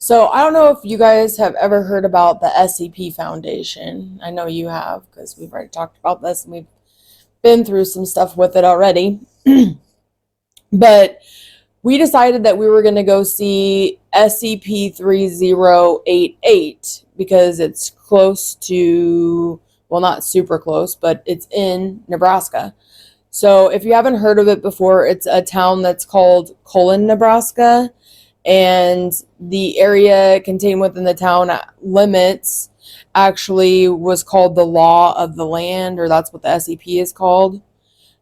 So I don't know if you guys have ever heard about the SCP Foundation. I know you have because we've already talked about this and we've been through some stuff with it already. But we decided that we were going to go see SCP-3088 because it's close to, well, not super close, but it's in Nebraska. So if you haven't heard of it before, it's a town that's called Colon, Nebraska. And the area contained within the town limits actually was called the Law of the Land, or that's what the SCP is called.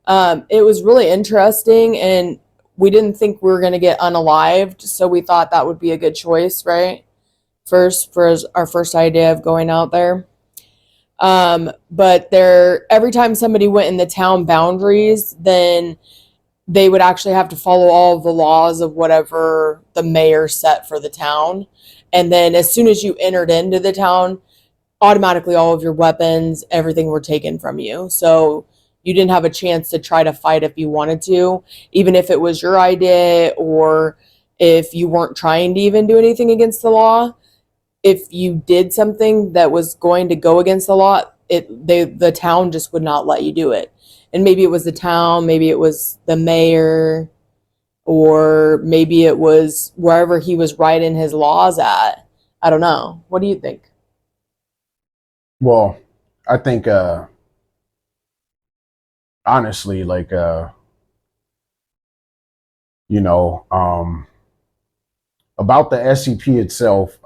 It was really interesting, and we didn't think we were going to get unalived, so we thought that would be a good choice, right? First, for our first idea of going out there. But every time somebody went in the town boundaries, then they would actually have to follow all of the laws of whatever the mayor set for the town. And then as soon as you entered into the town, automatically all of your weapons, everything were taken from you. So you didn't have a chance to try to fight if you wanted to, even if it was your idea or if you weren't trying to even do anything against the law. If you did something that was going to go against the law, the town just would not let you do it. And maybe it was the town, maybe it was the mayor, or maybe it was wherever he was writing his laws at. I don't know. What do you think? Well, I think honestly, like you know, about the SCP itself,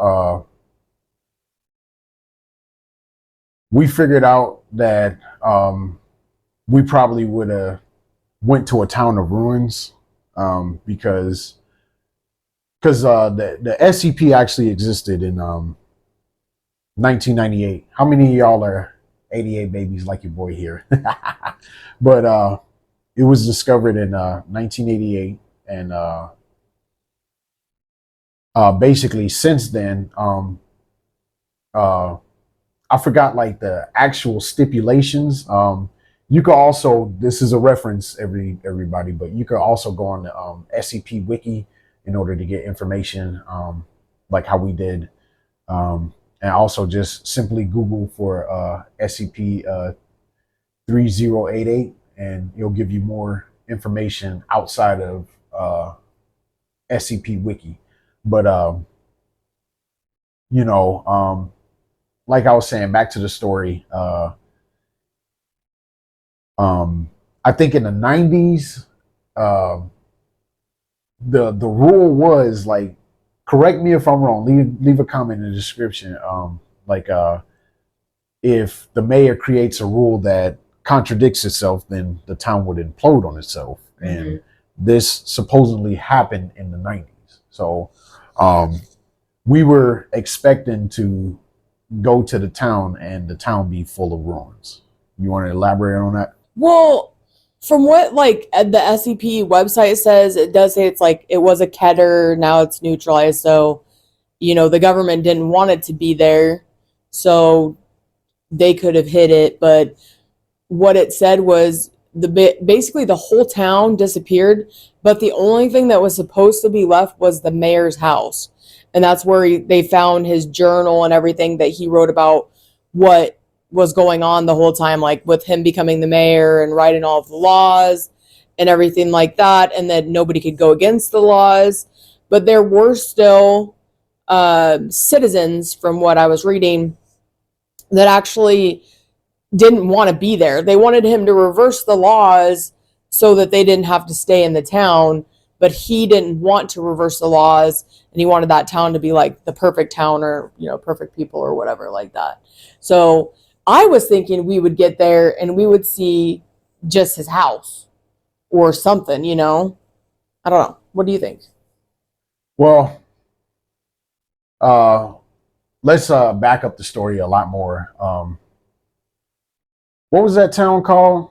we figured out that we probably would have went to a town of ruins because the SCP actually existed in 1998. How many of y'all are 88 babies like your boy here? But it was discovered in 1988, and basically since then, I forgot like the actual stipulations. You could also, this is a reference, everybody, but you could also go on the SCP Wiki in order to get information, like how we did, and also just simply Google for SCP 3088, and it'll give you more information outside of SCP Wiki. But like I was saying, back to the story. I think in the 90s, the rule was like, correct me if I'm wrong. Leave a comment in the description. If the mayor creates a rule that contradicts itself, then the town would implode on itself. Mm-hmm. And this supposedly happened in the 90s. So we were expecting to go to the town and the town be full of ruins. You want to elaborate on that? Well, from what like the SCP website says, it does say it's like it was a Keter, now it's neutralized. So, the government didn't want it to be there, so they could have hid it. But what it said was basically the whole town disappeared, but the only thing that was supposed to be left was the mayor's house, and that's where they found his journal and everything that he wrote about what was going on the whole time, like with him becoming the mayor and writing all of the laws and everything like that, and that nobody could go against the laws. But there were still citizens, from what I was reading, that actually didn't want to be there. They wanted him to reverse the laws so that they didn't have to stay in the town, but he didn't want to reverse the laws, and he wanted that town to be like the perfect town, or perfect people or whatever like that. So I was thinking we would get there and we would see just his house or something, I don't know. What do you think? Well, let's back up the story a lot more. What was that town called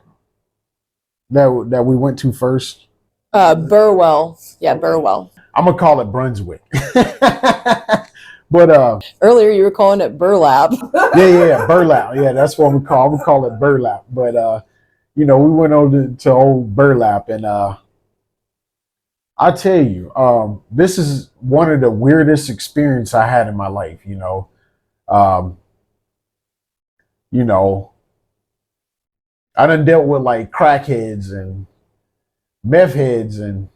that we went to first? Burwell. Yeah, Burwell. I'm gonna call it Brunswick. But earlier you were calling it burlap. yeah, burlap. Yeah, that's what we call it burlap. But we went over to old burlap, and I tell you, this is one of the weirdest experience I had in my life. Um, you know, I done dealt with like crackheads and meth heads and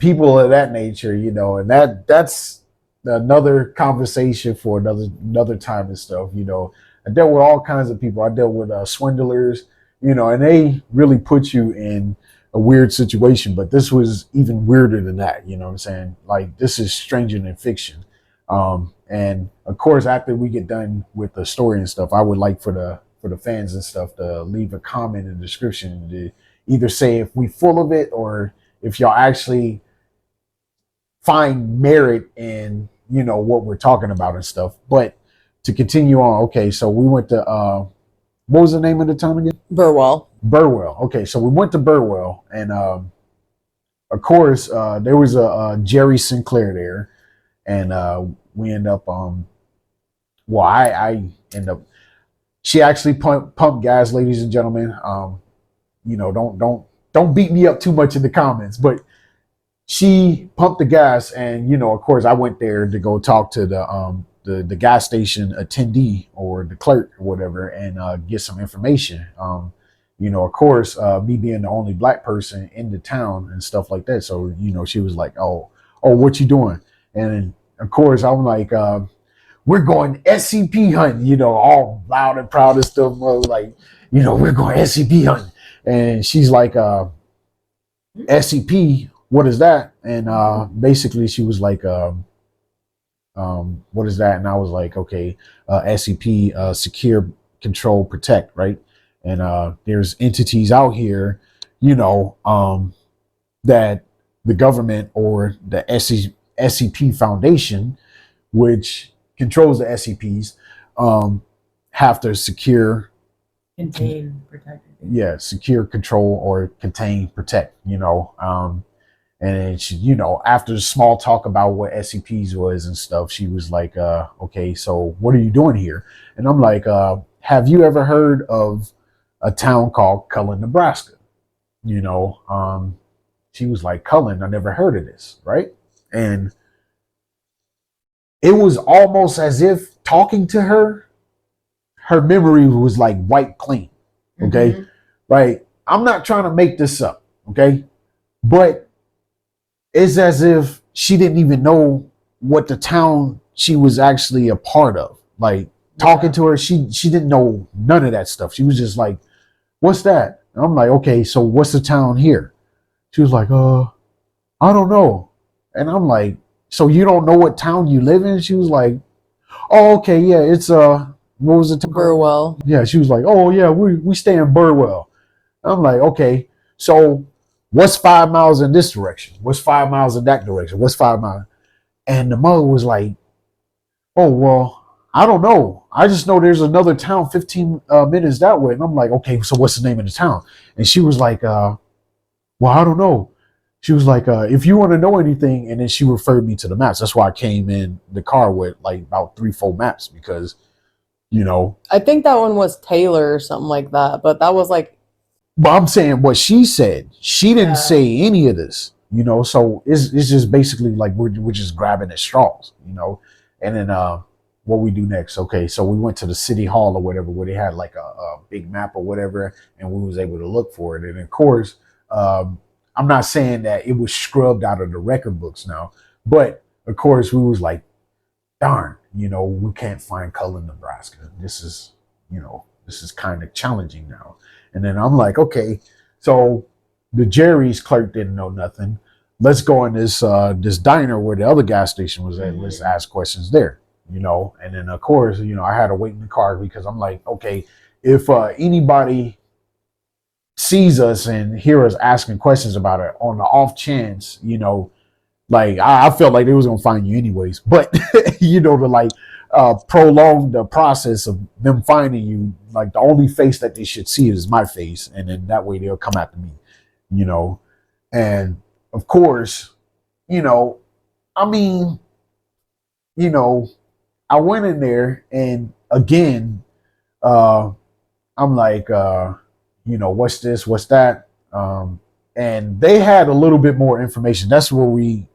people of that nature, and that's another conversation for another time and stuff. I dealt with all kinds of people. I dealt with swindlers, and they really put you in a weird situation. But this was even weirder than that. You know what I'm saying? Like this is stranger than fiction. And of course, after we get done with the story and stuff, I would like for the fans and stuff to leave a comment in the description to either say if we full of it or if y'all actually find merit in what we're talking about and stuff. But to continue on, okay, so we went to what was the name of the town again? Burwell. Burwell. Okay, so we went to Burwell, and of course there was a Jerry Sinclair there, and we end up well, I end up. She actually pumped gas, ladies and gentlemen. Don't beat me up too much in the comments, but she pumped the gas, and of course, I went there to go talk to the gas station attendee or the clerk or whatever, and get some information. Of course, me being the only black person in the town and stuff like that. So she was like, "Oh, what you doing?" And of course, I'm like, "We're going SCP hunting," all loud and proud and stuff. Like, we're going SCP hunting, and she's like, SCP, what is that? And basically she was like, what is that? And I was like, okay, SCP, secure, control, protect, right? And there's entities out here, that the government or the SCP Foundation, which controls the SCPs, have to secure, Contain, protect. yeah, secure, control, or contain, protect. And she, after the small talk about what SCPs was and stuff, she was like, "Okay, so what are you doing here?" And I'm like, "Have you ever heard of a town called Cullen, Nebraska?" She was like, "Cullen, I never heard of this, right?" And it was almost as if talking to her memory was like wiped clean. Okay. Mm-hmm. Right. I'm not trying to make this up. Okay. But it's as if she didn't even know what the town she was actually a part of. Like talking to her, she didn't know none of that stuff. She was just like, "What's that?" And I'm like, "Okay, so what's the town here?" She was like, "I don't know." And I'm like, "So you don't know what town you live in?" She was like, "Oh, okay, yeah, it's what was it? Burwell. Yeah, she was like, "Oh yeah, we stay in Burwell." I'm like, "Okay, so what's 5 miles in this direction? What's 5 miles in that direction? What's 5 miles?" And the mother was like, "Oh well, I don't know. I just know there's another town 15 minutes that way." And I'm like, "Okay, so what's the name of the town?" And she was like, "Well, I don't know." She was like, "If you want to know anything," and then she referred me to the maps. That's why I came in the car with like about 3-4 maps because, I think that one was Taylor or something like that, but that was like. But I'm saying what she said. She didn't say any of this, So it's just basically like we're just grabbing at straws, And then what we do next? Okay, so we went to the city hall or whatever, where they had like a big map or whatever, and we was able to look for it. And of course, I'm not saying that it was scrubbed out of the record books now, but of course we was like, darn, we can't find Cullen, Nebraska. This is kind of challenging now. And then I'm like, okay, so the Jerry's clerk didn't know nothing. Let's go in this diner where the other gas station was at. Let's ask questions there, And then of course, I had to wait in the car because I'm like, okay, if anybody sees us and hear us asking questions about it on the off chance, like I felt like they was gonna find you anyways, but to like prolong the process of them finding you, like the only face that they should see is my face, and then that way they'll come after me, and of course, I mean, I went in there and again, I'm like, what's this, what's that, and they had a little bit more information. That's where we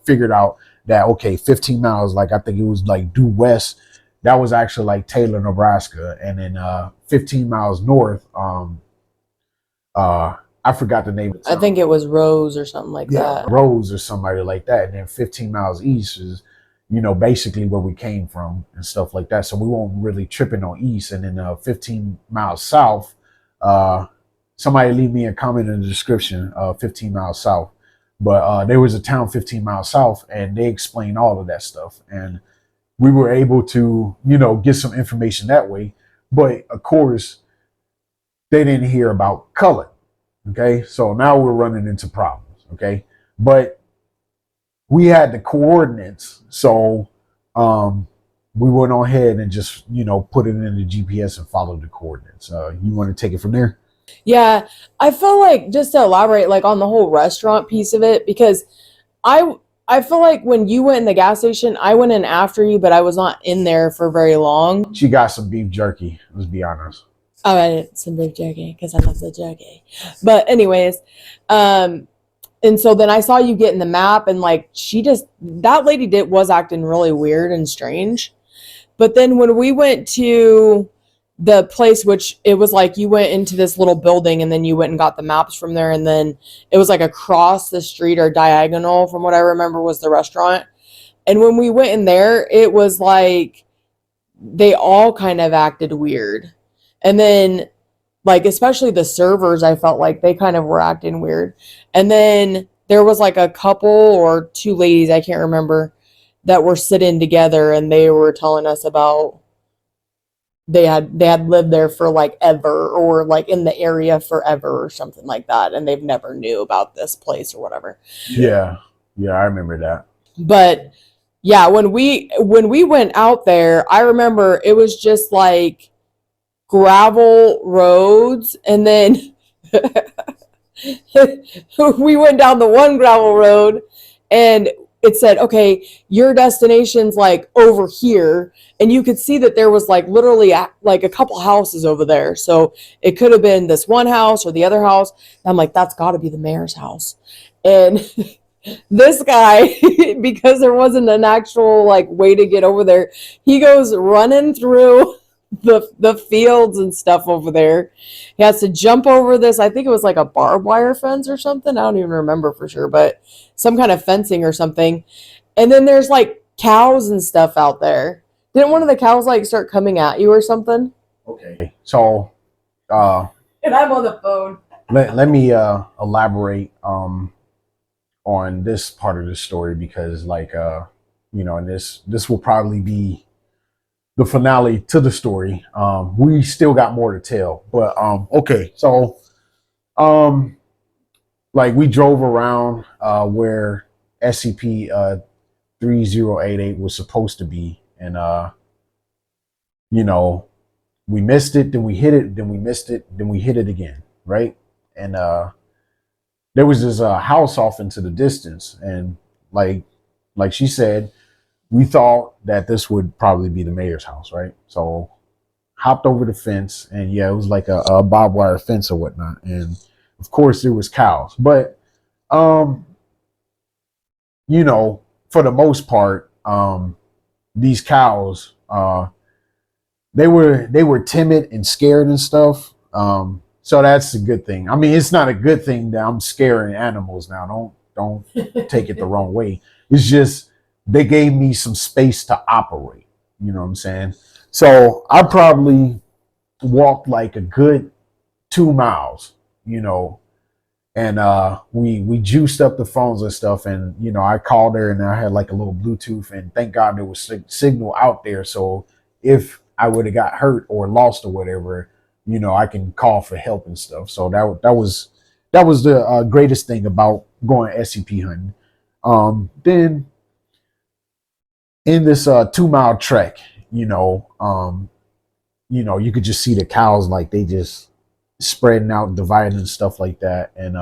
figured out that, okay, 15 miles, like I think it was like due west, that was actually like Taylor, Nebraska. And then 15 miles north, I forgot the name of the I town. think it was Rose or something like that. Rose or somebody like that. And then 15 miles east is, basically where we came from and stuff like that. So we weren't really tripping on east. And then 15 miles south, somebody leave me a comment in the description, 15 miles south. But there was a town 15 miles south, and they explained all of that stuff. And we were able to, get some information that way. But of course, they didn't hear about color. Okay, so now we're running into problems. Okay, but we had the coordinates, so we went on ahead and just put it in the GPS and followed the coordinates. You want to take it from there? Yeah, I feel like, just to elaborate like on the whole restaurant piece of it, because I I feel like when you went in the gas station, I went in after you, but I was not in there for very long. She got some beef jerky. Let's be honest. Oh, I did some beef jerky because I love the jerky. But anyways, um, and so then I saw you get in the map, and like that lady was acting really weird and strange. But then when we went to the place, which it was like you went into this little building and then you went and got the maps from there, and then it was like across the street or diagonal from what I remember was the restaurant. And when we went in there, it was like they all kind of acted weird. And then like especially the servers, I felt like they kind of were acting weird. And then there was like a couple or two ladies, I can't remember, that were sitting together, and they were telling us about they had lived there for like ever, or like in the area forever or something like that, and they've never knew about this place or whatever. Yeah, yeah, I remember that. But yeah, when we went out there, I remember it was just like gravel roads, and then we went down the one gravel road, and it said, okay, your destination's like over here, and you could see that there was like literally like a couple houses over there, so it could have been this one house or the other house. And I'm like, that's got to be the mayor's house. And this guy, because there wasn't an actual like way to get over there, he goes running through the fields and stuff over there. He has to jump over this. I think it was like a barbed wire fence or something. I don't even remember for sure, but some kind of fencing or something. And then there's like cows and stuff out there. Didn't one of the cows like start coming at you or something? Okay, so And I'm on the phone. let me elaborate on this part of the story, because like and this will probably be the finale to the story. We still got more to tell, but okay, so like we drove around where SCP 3088 was supposed to be, and you know we missed it, then we hit it, then we missed it, then we hit it again, right? And there was this house off into the distance, and like she said, we thought that this would probably be the mayor's house, right? So hopped over the fence, and yeah, it was like a barbed wire fence or whatnot, and of course there was cows, but um for the most part, these cows, they were timid and scared and stuff. So that's a good thing. I mean, it's not a good thing that I'm scaring animals now. Don't take it the wrong way. It's just they gave me some space to operate. You know what I'm saying? So I probably walked like a good 2 miles, and we juiced up the phones and stuff, and I called her, and I had like a little Bluetooth, and thank God there was signal out there, so if I would have got hurt or lost or whatever, I can call for help and stuff. So that was the greatest thing about going SCP hunting. Then in this 2 mile trek, you could just see the cows, like they just spreading out, dividing and stuff like that. And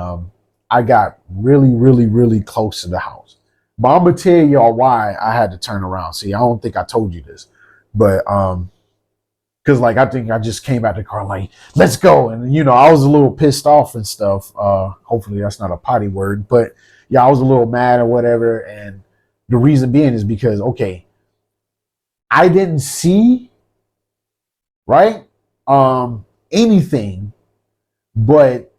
I got really, really, really close to the house. But I'm gonna tell y'all why I had to turn around. See, I don't think I told you this, but Cause like I think I just came out the car like, let's go. And I was a little pissed off and stuff. Hopefully that's not a potty word, but yeah, I was a little mad or whatever. And the reason being is because okay, I didn't see, right? Anything, but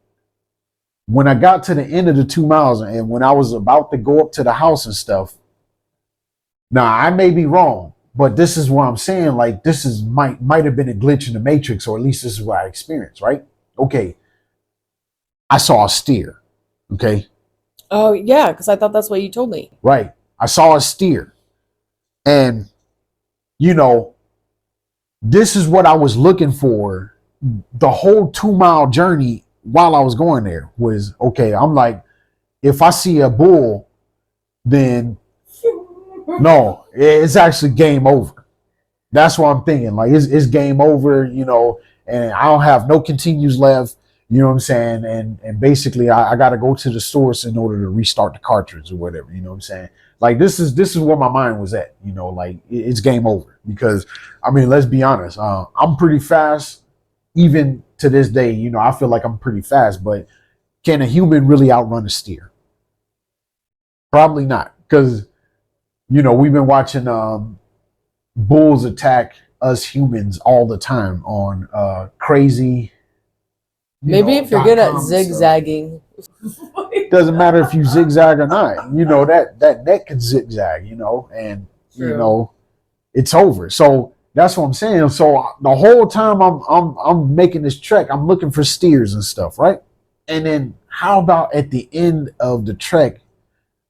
when I got to the end of the 2 miles and when I was about to go up to the house and stuff, now I may be wrong, but this is what I'm saying. Like this is might have been a glitch in the matrix, or at least this is what I experienced, right? Okay. I saw a steer. Okay. Oh yeah, because I thought that's what you told me. Right. I saw a steer. And this is what I was looking for. The whole 2 mile journey while I was going there was okay. I'm like, if I see a bull, then no, it's actually game over. That's what I'm thinking. Like it's game over, and I don't have no continues left. You know what I'm saying? And basically I got to go to the source in order to restart the cartridge or whatever. You know what I'm saying? Like this is where my mind was at. Like it's game over because I mean, let's be honest. I'm pretty fast, even to this day. I feel like I'm pretty fast, but can a human really outrun a steer? Probably not, because we've been watching bulls attack us humans all the time on crazy. Maybe if you're good at zigzagging. Doesn't matter if you zigzag or not. That neck can zigzag, and True. it's over. So that's what I'm saying. So the whole time I'm making this trek, I'm looking for steers and stuff, right? And then how about at the end of the trek,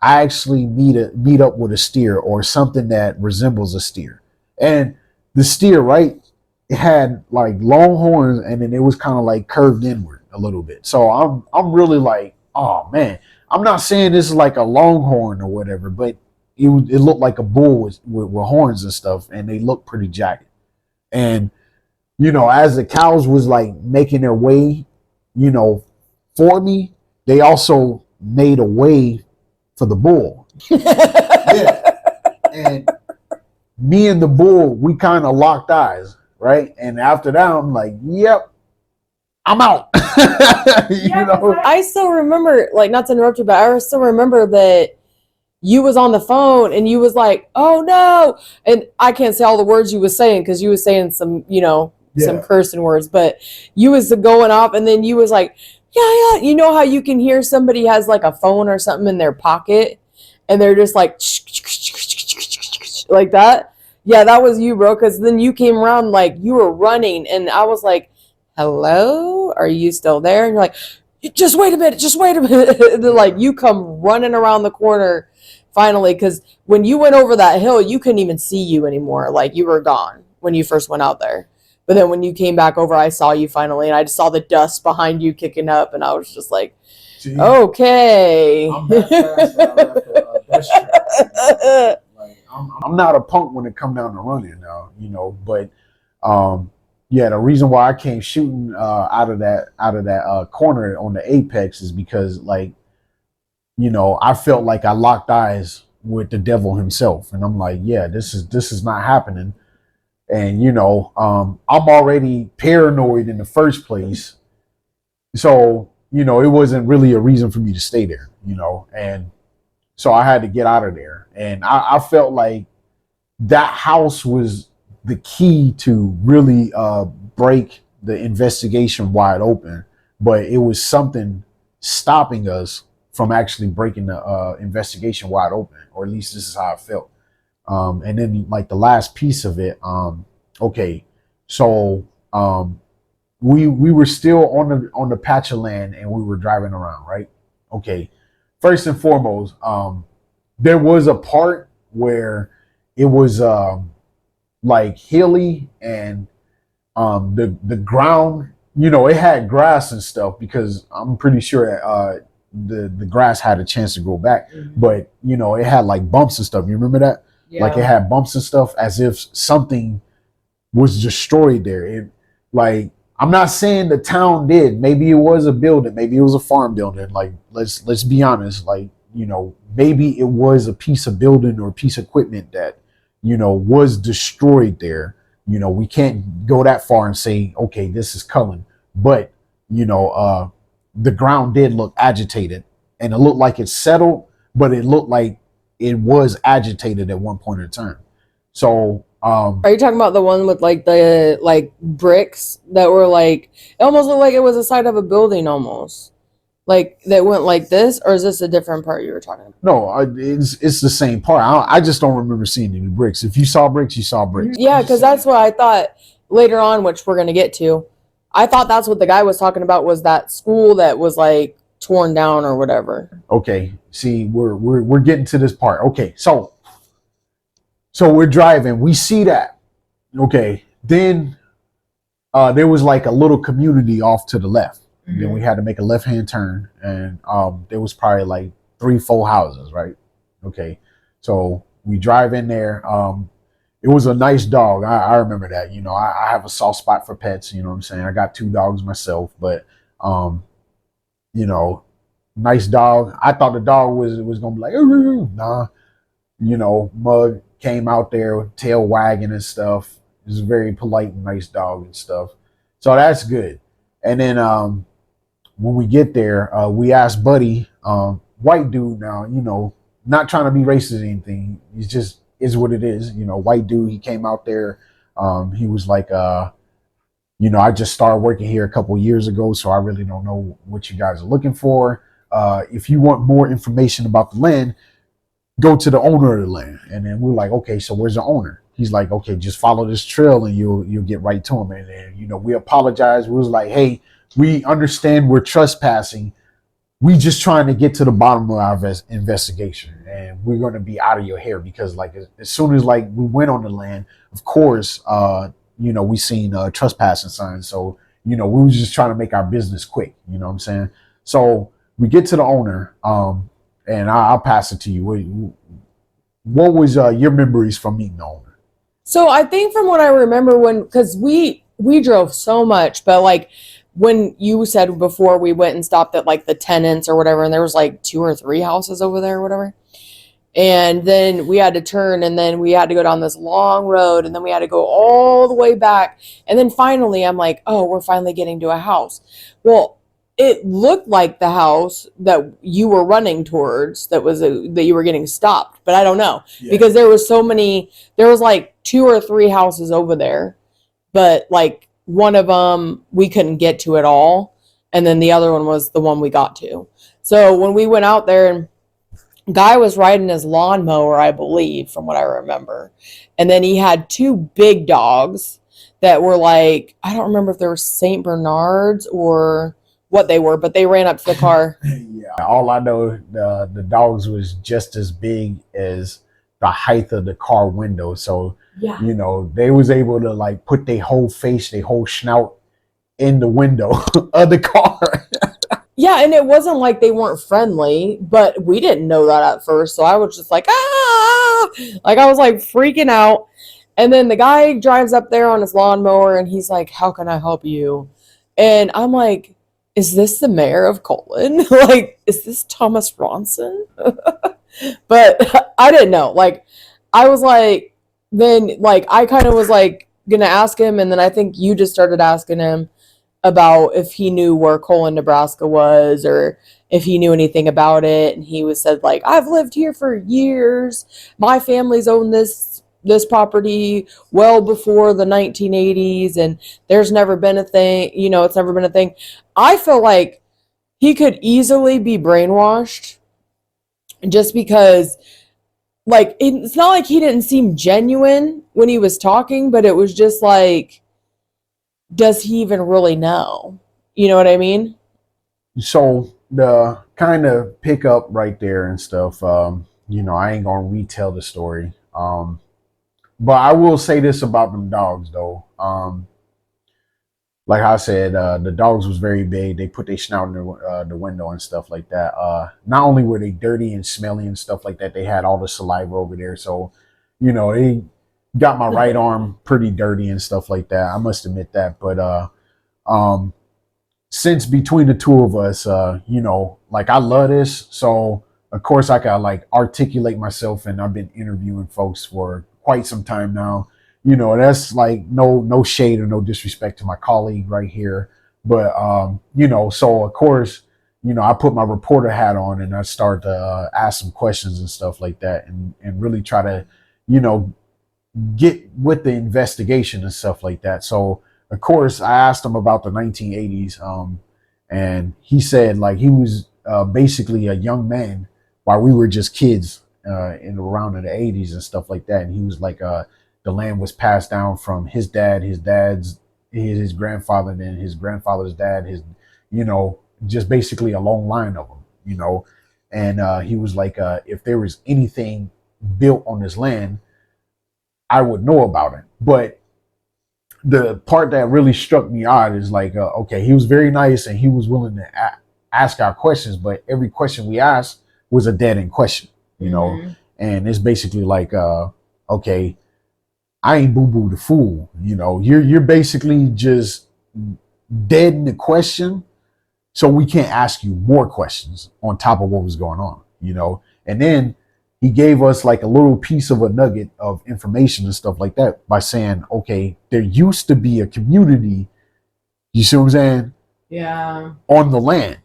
I actually meet up with a steer or something that resembles a steer. And the steer, right, it had like long horns and then it was kind of like curved inward a little bit. So I'm really like, oh man, I'm not saying this is like a longhorn or whatever, but it looked like a bull with horns and stuff, and they look pretty jagged. And as the cows was like making their way, for me, they also made a way for the bull. Yeah. And me and the bull, we kind of locked eyes, right? And after that, I'm like, yep, I'm out. I still remember, like, not to interrupt you, but I still remember that you was on the phone and you was like, oh no. And I can't say all the words you was saying because you was saying some, some cursing words, but you was going off and then you was like, yeah. You know how you can hear somebody has like a phone or something in their pocket and they're just like that? Yeah, that was you, bro. Because then you came around like you were running and I was like, hello? Are you still there? And you're like, just wait a minute. And then like you come running around the corner finally, because when you went over that hill, you couldn't even see you anymore. Like you were gone when you first went out there. But then when you came back over, I saw you finally, and I just saw the dust behind you kicking up, and I was just like, okay. I'm that fast that I left the best track. Like, I'm not a punk when it comes down to running now, but yeah, the reason why I came shooting out of that corner on the apex is because like, I felt like I locked eyes with the devil himself, and I'm like, yeah, this is not happening. And I'm already paranoid in the first place, so it wasn't really a reason for me to stay there, and so I had to get out of there. And I felt like that house was the key to really break the investigation wide open, but it was something stopping us from actually breaking the investigation wide open, or at least this is how I felt. And then like the last piece of it, okay, so we were still on the patch of land and we were driving around, right? Okay, first and foremost, there was a part where it was like hilly and the ground, it had grass and stuff because I'm pretty sure the grass had a chance to grow back, but it had like bumps and stuff. You remember that? Yeah. Like it had bumps and stuff as if something was destroyed there. It, like, I'm not saying the town did. Maybe it was a building. Maybe it was a farm building. Like, let's be honest. Like, maybe it was a piece of building or a piece of equipment that, was destroyed there. We can't go that far and say, okay, this is Cullen. But, the ground did look agitated, and it looked like it settled, but it looked like it was agitated at one point in time. So, Are you talking about the one with like the like bricks that were like it almost looked like it was the side of a building almost? Like that went like this, or is this a different part you were talking about? no, it's the same part. I just don't remember seeing any bricks. If you saw bricks, you saw bricks. Yeah, because that's what I thought later on, which we're gonna get to. I thought that's what the guy was talking about was that school that was like torn down or whatever. Okay, see, we're getting to this part. Okay, so we're driving, we see that. Okay, then there was like a little community off to the left. Mm-hmm. Then we had to make a left-hand turn, and there was probably like 3-4 houses, right? Okay, so we drive in there. It was a nice dog. I remember that. I have a soft spot for pets. You know what I'm saying? I got 2 dogs myself, but you know, nice dog. I thought the dog was gonna be like, nah. Mug came out there with tail wagging and stuff. He was a very polite and nice dog and stuff. So that's good. And then when we get there, we asked Buddy, white dude now, not trying to be racist or anything. It's just is what it is. White dude, he came out there. He was like, I just started working here a couple years ago, so I really don't know what you guys are looking for. If you want more information about the land, go to the owner of the land. And then we're like, okay, so where's the owner? He's like, okay, just follow this trail and you'll get right to him. And then, we apologized. We was like, hey, we understand we're trespassing. We just trying to get to the bottom of our investigation, and we're going to be out of your hair because like as soon as like we went on the land, of course, we seen trespassing signs. So, we was just trying to make our business quick. You know what I'm saying? So we get to the owner, and I'll pass it to you. What was your memories from meeting the owner? So I think from what I remember because we drove so much, but like when you said before we went and stopped at like the tenants or whatever, and there was like 2 or 3 houses over there or whatever. And then we had to turn, and then we had to go down this long road, and then we had to go all the way back. And then finally I'm like, oh, we're finally getting to a house. Well, it looked like the house that you were running towards that you were getting stopped, but I don't know because there was like 2 or 3 houses over there, but like one of them we couldn't get to at all, and then the other one was the one we got to. So when we went out there, and guy was riding his lawnmower, I believe, from what I remember, and then he had 2 big dogs that were like, I don't remember if they were Saint Bernards or what they were, but they ran up to the car. Yeah, all I know, the dogs was just as big as the height of the car window. So yeah, they was able to like put their whole face, their whole snout in the window of the car. Yeah, and it wasn't like they weren't friendly, but we didn't know that at first. So I was just like, like I was like freaking out. And then the guy drives up there on his lawnmower, and he's like, how can I help you? And I'm like, is this the mayor of Colton? Like, is this Thomas Ronson? But I didn't know. Like, I was like, then like I kind of was like gonna ask him, and then I think you just started asking him about if he knew where Colon, Nebraska was, or if he knew anything about it. And he was said like, I've lived here for years. My family's owned this property well before the 1980s, and there's never been a thing, it's never been a thing. I feel like he could easily be brainwashed just because like it's not like he didn't seem genuine when he was talking, but it was just like, does he even really know? You know what I mean? So the kind of pick up right there and stuff, I ain't gonna retell the story. But I will say this about them dogs though. Like I said, the dogs was very big. They put their snout in the window and stuff like that. Not only were they dirty and smelly and stuff like that, they had all the saliva over there. So, they got my right arm pretty dirty and stuff like that. I must admit that. But since between the 2 of us, like I love this. So of course I can like articulate myself, and I've been interviewing folks for quite some time now. that's like no shade or no disrespect to my colleague right here. But so of course, I put my reporter hat on and I start to ask some questions and stuff like that, and really try to, you know, get with the investigation and stuff like that. So of course I asked him about the 1980s, and he said like he was basically a young man while we were just kids in around in the 80s and stuff like that. And he was like, the land was passed down from his dad, his grandfather, and then his grandfather's dad, just basically a long line of them. And he was like, if there was anything built on this land, I would know about it. But the part that really struck me odd is like, okay, he was very nice and he was willing to ask our questions, but every question we asked was a dead end question. And it's basically like, okay, I ain't boo boo the fool. You're basically just dead in the question, so we can't ask you more questions on top of what was going on. And then he gave us like a little piece of a nugget of information and stuff like that by saying, okay, there used to be a community, you see what I'm saying? Yeah. On the land.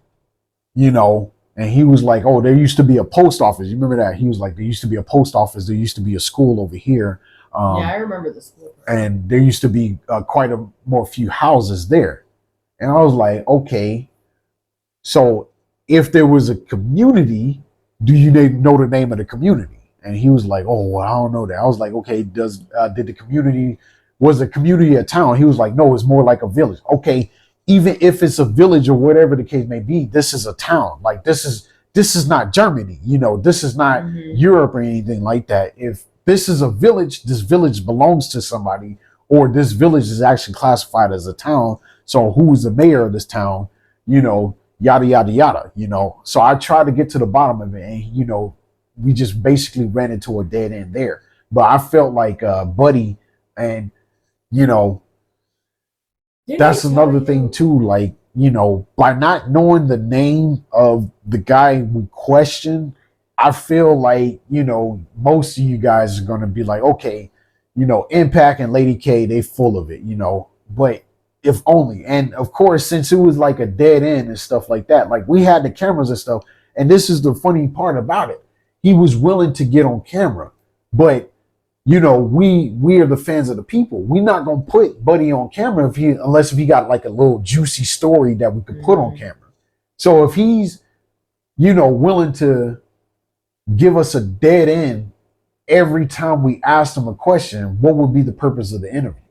And he was like, oh, there used to be a post office. You remember that? He was like, there used to be a post office. There used to be a school over here. Yeah, I remember the school. And there used to be quite a more few houses there. And I was like, okay, so if there was a community, do you know the name of the community? And he was like, oh, well, I don't know that. I was like, okay, was the community a town? He was like, no, it's more like a village. Okay, even if it's a village or whatever the case may be, this is a town. Like this is not Germany, this is not Europe or anything like that. If this is a village, this village belongs to somebody, or this village is actually classified as a town. So who is the mayor of this town? Yada yada yada. So I tried to get to the bottom of it, and we just basically ran into a dead end there. But I felt like Buddy, and that's another thing too. Like by not knowing the name of the guy we questioned, I feel like most of you guys are gonna be like, okay, Impact and Lady K, they full of it, but if only. And of course, since it was like a dead end and stuff like that, like we had the cameras and stuff. And this is the funny part about it. He was willing to get on camera, but we are the fans of the people. We're not gonna put Buddy on camera unless he got like a little juicy story that we could put on camera. So if he's willing to give us a dead end every time we asked him a question, what would be the purpose of the interview?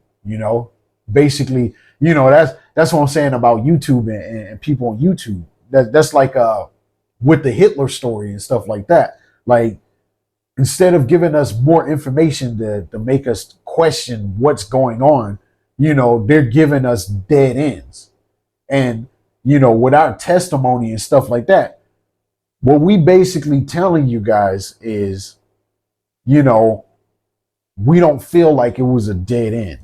Basically, that's what I'm saying about YouTube and people on YouTube. That's like with the Hitler story and stuff like that. Like instead of giving us more information to make us question what's going on, they're giving us dead ends. And without testimony and stuff like that, what we basically telling you guys is, we don't feel like it was a dead end.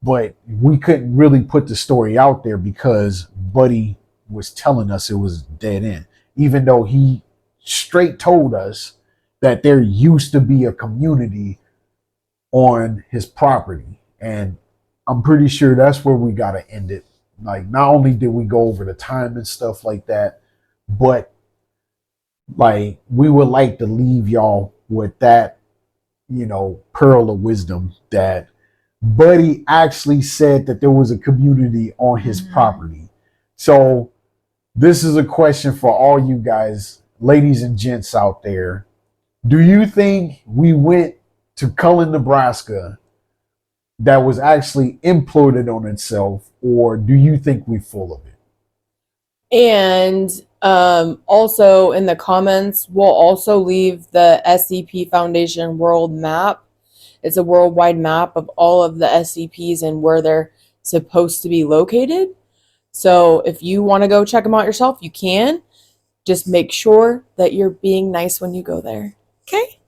But we couldn't really put the story out there because Buddy was telling us it was dead end, even though he straight told us that there used to be a community on his property. And I'm pretty sure that's where we got to end it. Like, not only did we go over the time and stuff like that, but like we would like to leave y'all with that, pearl of wisdom that Buddy actually said that there was a community on his property. So this is a question for all you guys, ladies and gents out there. Do you think we went to Cullen, Nebraska that was actually imploded on itself, or do you think we're full of it? And also in the comments, we'll also leave the SCP Foundation world map. It's a worldwide map of all of the SCPs and where they're supposed to be located. So if you want to go check them out yourself, you can. Just make sure that you're being nice when you go there. Okay?